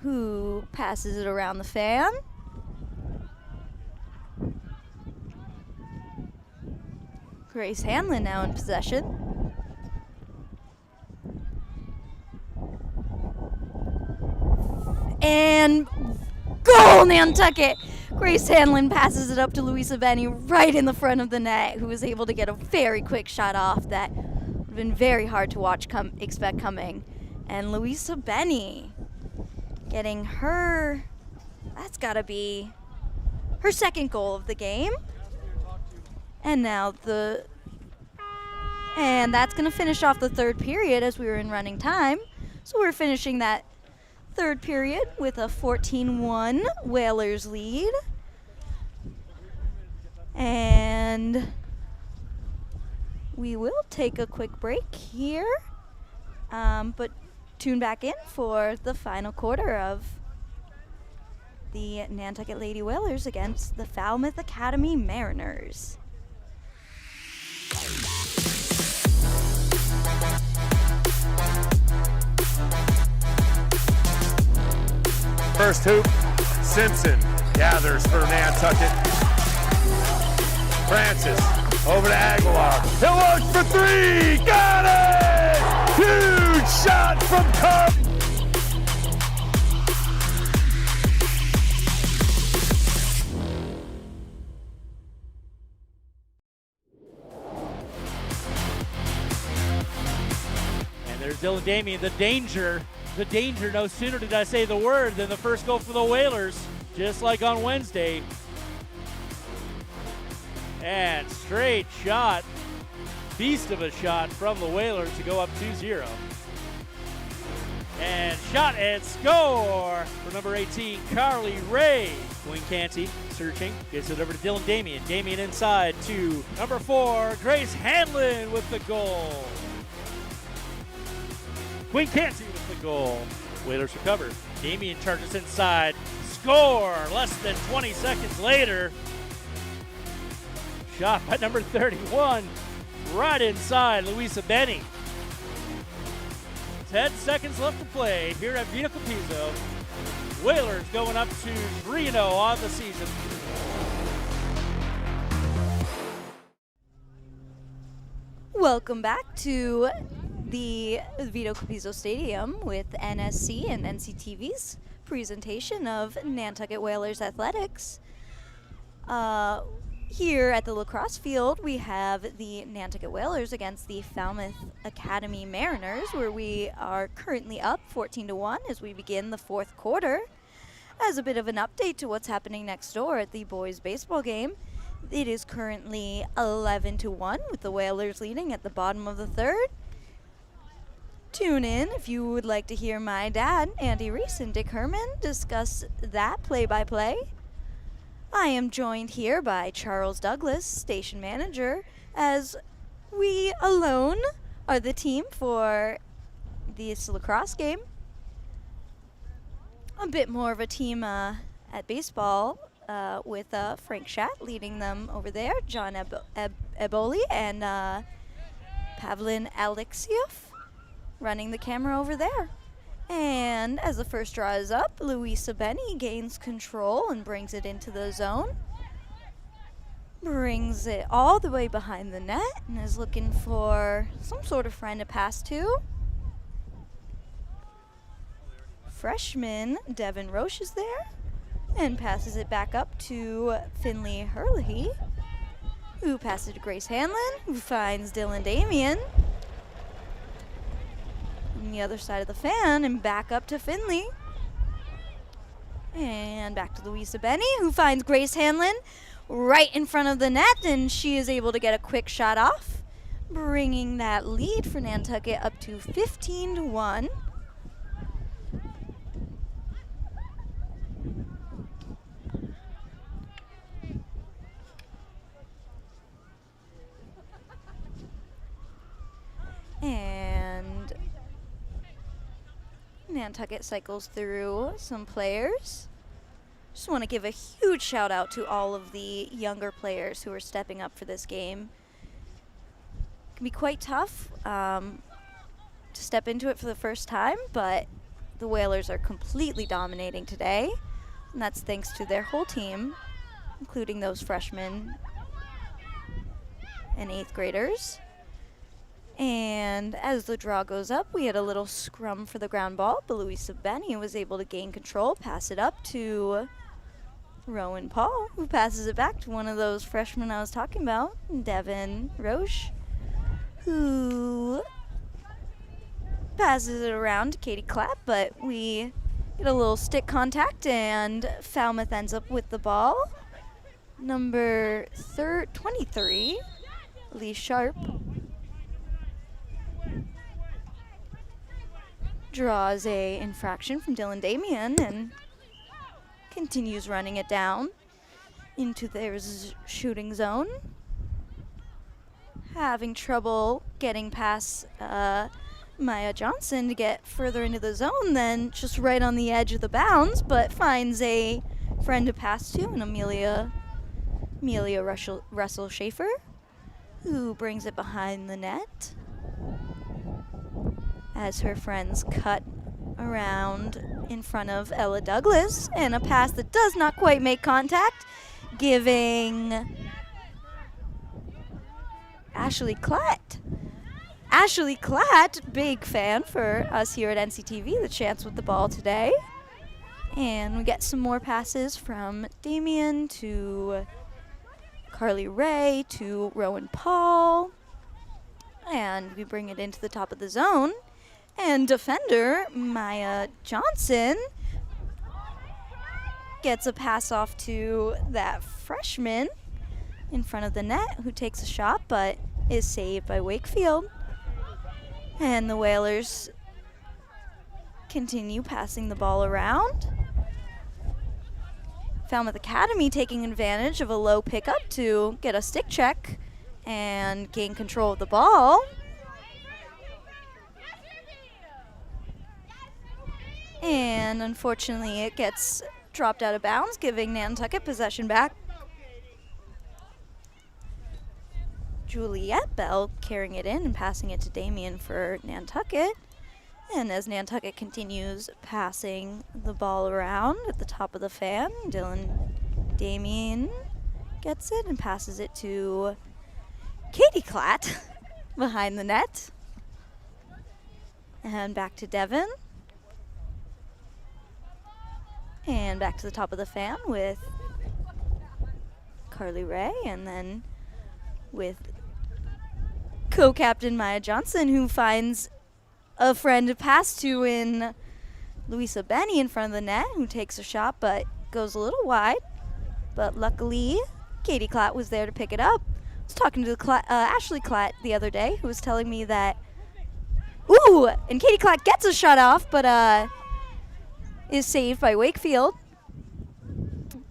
who passes it around the fan. Grace Hanlon now in possession. And goal, Nantucket! Grace Hanlon passes it up to Louisa Benny right in the front of the net, who was able to get a very quick shot off that would have been very hard to expect coming. And Louisa Benny getting that's got to be her second goal of the game. And now and that's going to finish off the third period as we were in running time. So we're finishing that third period with a 14-1 Whalers lead. And we will take a quick break here, but tune back in for the final quarter of the Nantucket Lady Whalers against the Falmouth Academy Mariners. First hoop, Simpson gathers for Nantucket. Francis over to Aguilar. He'll look for three. Got it! Huge shot from Cup. And there's Dylan Damien, the danger. The danger, no sooner did I say the word than the first goal for the Whalers, just like on Wednesday. And straight shot, beast of a shot from the Whalers to go up 2-0. And shot and score for number 18, Carly Ray. Queen Canty searching, gets it over to Dylan Damien. Damien inside to number 4, Grace Hanlon with the goal. Queen Canty with the goal. Whalers recover. Damien charges inside. Score less than 20 seconds later. Shot by number 31. Right inside Louisa Benny. 10 seconds left to play here at Vito Capizzo. Whalers going up to 3-0 on the season. Welcome back to the Vito Capizzo Stadium with NSC and NCTV's presentation of Nantucket Whalers Athletics. Here at the lacrosse field, we have the Nantucket Whalers against the Falmouth Academy Mariners, where we are currently up 14-1 as we begin the fourth quarter. As a bit of an update to what's happening next door at the boys' baseball game, it is currently 11-1 with the Whalers leading at the bottom of the third. Tune in if you would like to hear my dad, Andy Reese, and Dick Herman discuss that play-by-play. I am joined here by Charles Douglas, station manager, as we alone are the team for this lacrosse game. A bit more of a team at baseball with Frank Schatt leading them over there, John Eboli, and Pavlin Alexiev running the camera over there. And as the first draw is up, Louisa Benny gains control and brings it into the zone. Brings it all the way behind the net and is looking for some sort of friend to pass to. Freshman Devin Roche is there and passes it back up to Finley Hurley, who passes to Grace Hanlon, who finds Dylan Damien on the other side of the fan and back up to Finley. And back to Louisa Benny, who finds Grace Hanlon right in front of the net, and she is able to get a quick shot off, bringing that lead for Nantucket up to 15-1. And Nantucket cycles through some players. Just want to give a huge shout out to all of the younger players who are stepping up for this game. It can be quite tough to step into it for the first time, but the Whalers are completely dominating today, and that's thanks to their whole team, including those freshmen and 8th graders. And as the draw goes up, we had a little scrum for the ground ball, but Louisa Benny was able to gain control, pass it up to Rowan Paul, who passes it back to one of those freshmen I was talking about, Devin Roche, who passes it around to Katie Clapp, but we get a little stick contact and Falmouth ends up with the ball. Number 23, Lee Sharp, draws a infraction from Dylan Damien and continues running it down into their shooting zone. Having trouble getting past Maya Johnson to get further into the zone than just right on the edge of the bounds, but finds a friend to pass to, and Amelia Russell Schaefer, who brings it behind the net as her friends cut around in front of Ella Douglas, and a pass that does not quite make contact, giving Ashley Klatt, big fan for us here at NCTV, the chance with the ball today. And we get some more passes from Damien to Carly Ray to Rowan Paul, and we bring it into the top of the zone. And defender Maya Johnson gets a pass off to that freshman in front of the net, who takes a shot but is saved by Wakefield. And the Whalers continue passing the ball around. Falmouth Academy taking advantage of a low pickup to get a stick check and gain control of the ball. And unfortunately, it gets dropped out of bounds, giving Nantucket possession back. Juliette Bell carrying it in and passing it to Damien for Nantucket. And as Nantucket continues passing the ball around at the top of the fan, Damien gets it and passes it to Katie Klatt behind the net. And back to Devin. And back to the top of the fan with Carly Ray, and then with co-captain Maya Johnson, who finds a friend to pass to in Louisa Benny in front of the net, who takes a shot but goes a little wide. But luckily, Katie Klatt was there to pick it up. I was talking to Ashley Klatt the other day, who was telling me that, and Katie Klatt gets a shot off, but is saved by Wakefield.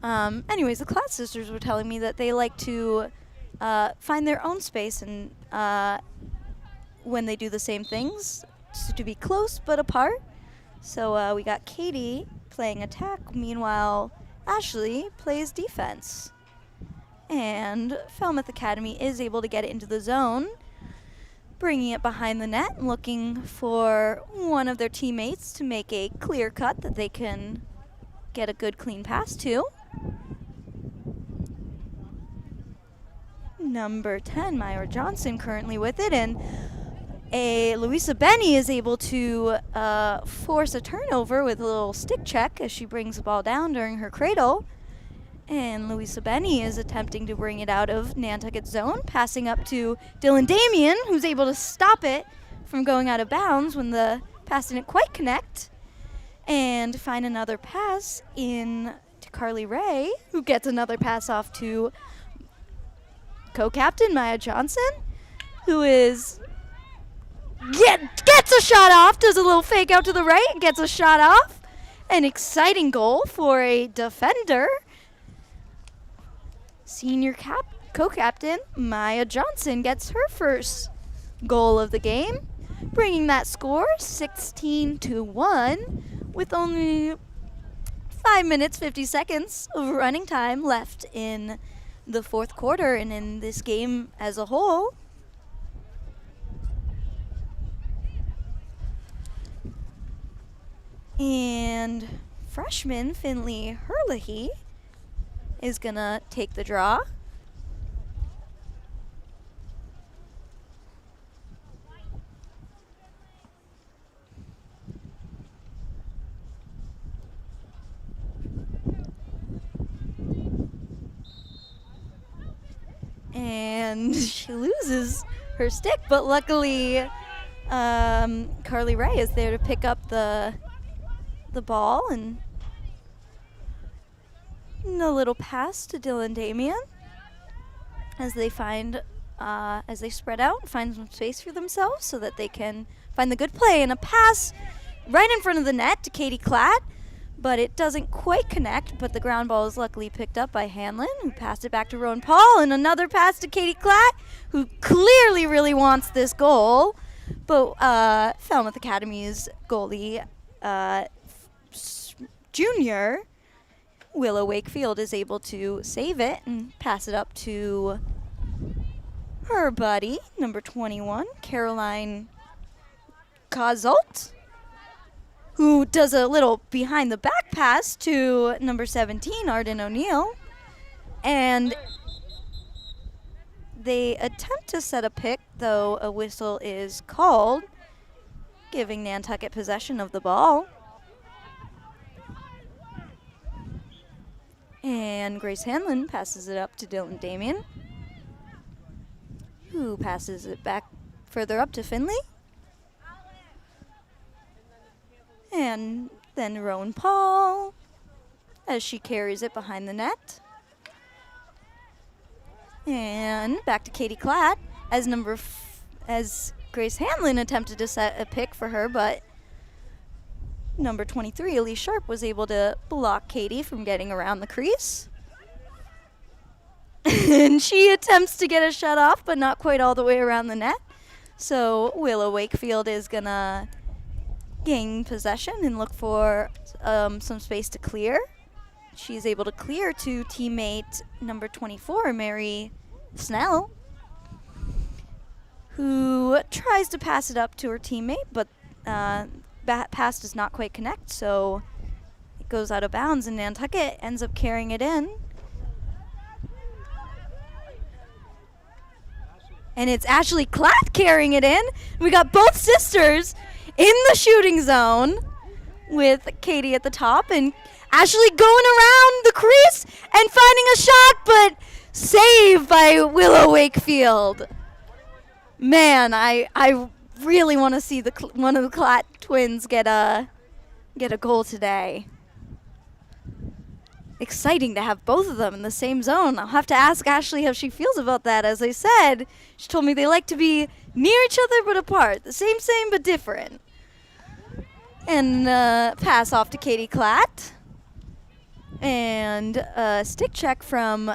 Anyways, the Klatt sisters were telling me that they like to find their own space, and when they do the same things, to be close but apart. So we got Katie playing attack, meanwhile Ashley plays defense. And Falmouth Academy is able to get it into the zone. bringing it behind the net and looking for one of their teammates to make a clear cut that they can get a good clean pass to. Number 10, Myra Johnson, currently with it, and Louisa Benny is able to force a turnover with a little stick check as she brings the ball down during her cradle. And Louisa Benny is attempting to bring it out of Nantucket's zone, passing up to Dylan Damien, who's able to stop it from going out of bounds when the pass didn't quite connect, and find another pass in to Carly Ray, who gets another pass off to co-captain Maya Johnson, who is gets a shot off, does a little fake out to the right, gets a shot off. An exciting goal for a defender. Senior co-captain Maya Johnson gets her first goal of the game, bringing that score 16-1 with only 5 minutes 50 seconds of running time left in the fourth quarter and in this game as a whole. And freshman Finley Herlihy is gonna take the draw. And she loses her stick, but luckily Carly Ray is there to pick up the ball and a little pass to Dylan Damien as they spread out and find some space for themselves so that they can find the good play, and a pass right in front of the net to Katie Klatt, but it doesn't quite connect, but the ground ball is luckily picked up by Hanlon, who passed it back to Rowan Paul, and another pass to Katie Klatt, who clearly really wants this goal, but Falmouth Academy's goalie, junior Willow Wakefield, is able to save it and pass it up to her buddy, number 21, Caroline Kozult, who does a little behind the back pass to number 17, Arden O'Neill. And they attempt to set a pick, though a whistle is called, giving Nantucket possession of the ball. And Grace Hanlon passes it up to Dylan Damien, who passes it back further up to Finley. And then Rowan Paul, as she carries it behind the net. And back to Katie Klatt, as Grace Hanlon attempted to set a pick for her, but number 23, Elise Sharp, was able to block Katie from getting around the crease. And she attempts to get a shot off, but not quite all the way around the net. So Willow Wakefield is going to gain possession and look for some space to clear. She's able to clear to teammate number 24, Mary Snell, who tries to pass it up to her teammate, but that pass does not quite connect, so it goes out of bounds, and Nantucket ends up carrying it in. And it's Ashley Klatt carrying it in. We got both sisters in the shooting zone with Katie at the top, and Ashley going around the crease and finding a shot, but saved by Willow Wakefield. Man, I really want to see one of the Klatt twins get a goal today. Exciting to have both of them in the same zone. I'll have to ask Ashley how she feels about that. As I said, she told me they like to be near each other but apart. The same but different. And pass off to Katie Klatt. And a stick check from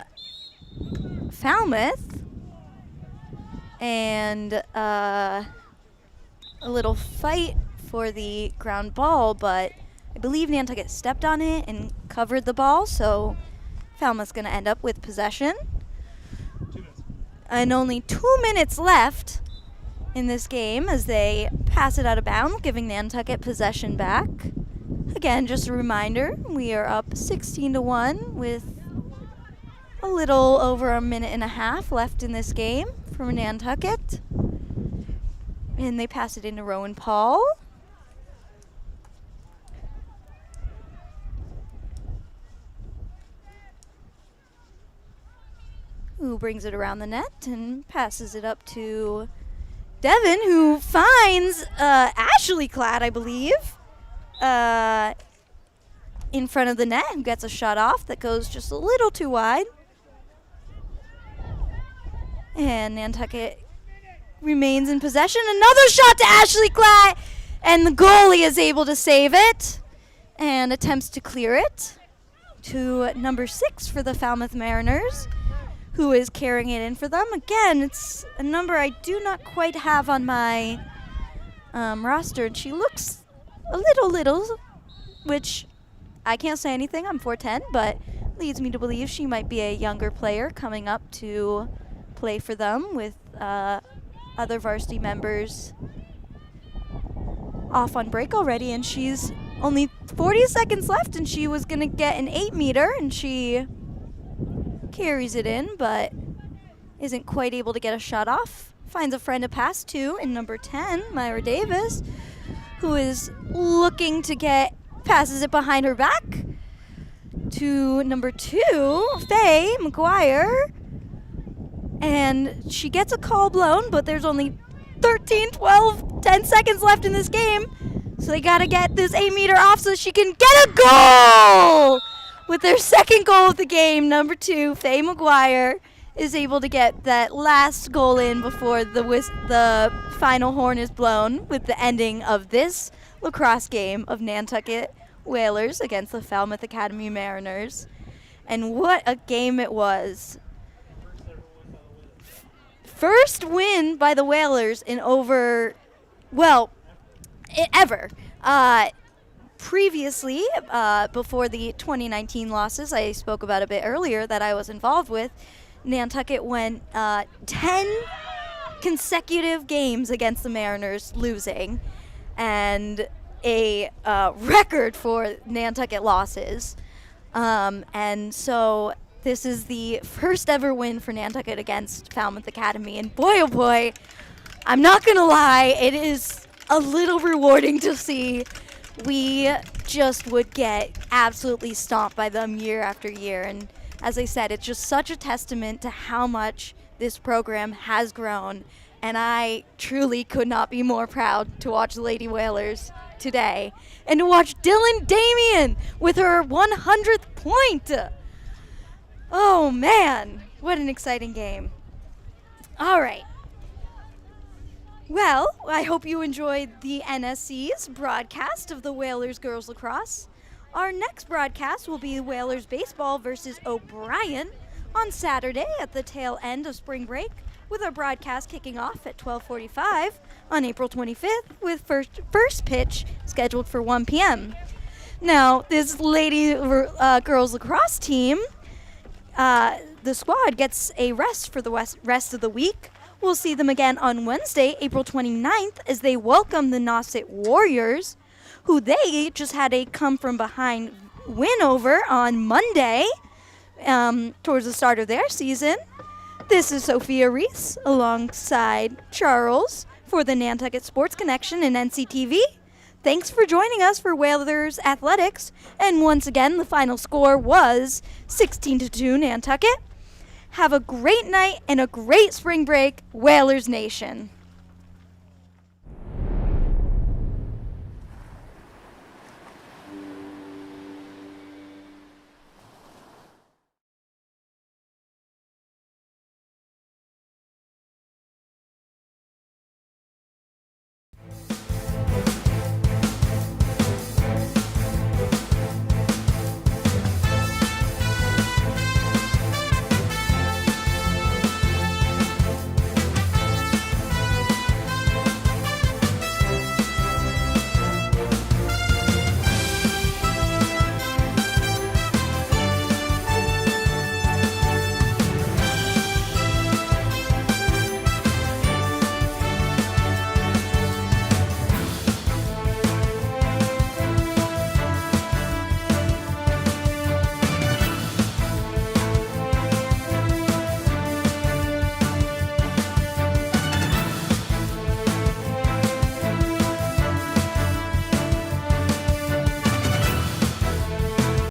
Falmouth. And a little fight for the ground ball, but I believe Nantucket stepped on it and covered the ball, so Falmouth's going to end up with possession. And only 2 minutes left in this game as they pass it out of bounds, giving Nantucket possession back. Again, just a reminder, we are up 16-1 with a little over a minute and a half left in this game for Nantucket. And they pass it into Rowan Paul. Who brings it around the net and passes it up to Devin, who finds Ashley Cladd, I believe, in front of the net, who gets a shot off that goes just a little too wide. And Nantucket remains in possession. Another shot to Ashley Cladd, and the goalie is able to save it and attempts to clear it to number 6 for the Falmouth Mariners, who is carrying it in for them. Again, it's a number I do not quite have on my roster, and she looks a little, which I can't say anything. I'm 4'10", but leads me to believe she might be a younger player coming up to play for them with other varsity members off on break already, and she's only 40 seconds left, and she was going to get an 8-meter, and she carries it in, but isn't quite able to get a shot off. Finds a friend to pass to in number 10, Myra Davis, who is looking to passes it behind her back to number 2, Faye McGuire. And she gets a call blown, but there's only 13, 12, 10 seconds left in this game. So they got to get this 8-meter off so she can get a goal! With their second goal of the game, number 2, Faye McGuire, is able to get that last goal in before the final horn is blown with the ending of this lacrosse game of Nantucket Whalers against the Falmouth Academy Mariners. And what a game it was. First win by the Whalers in ever. Previously, before the 2019 losses I spoke about a bit earlier that I was involved with, Nantucket went 10 consecutive games against the Mariners losing, and a record for Nantucket losses. And so this is the first ever win for Nantucket against Falmouth Academy. And boy, oh boy, I'm not going to lie, it is a little rewarding to see. We just would get absolutely stomped by them year after year. And as I said, it's just such a testament to how much this program has grown. And I truly could not be more proud to watch the Lady Whalers today. And to watch Dylan Damian with her 100th point. Oh man, what an exciting game. All right. Well, I hope you enjoyed the NSC's broadcast of the Whalers Girls Lacrosse. Our next broadcast will be Whalers Baseball versus O'Brien on Saturday at the tail end of spring break, with our broadcast kicking off at 12:45 on April 25th with first pitch scheduled for 1 p.m. Now, this Lady Girls Lacrosse team, the squad gets a rest for the rest of the week. We'll see them again on Wednesday, April 29th, as they welcome the Nauset Warriors, who they just had a come-from-behind win over on Monday towards the start of their season. This is Sophia Reese alongside Charles for the Nantucket Sports Connection and NCTV. Thanks for joining us for Whalers Athletics. And once again, the final score was 16-2 Nantucket. Have a great night and a great spring break, Whalers Nation.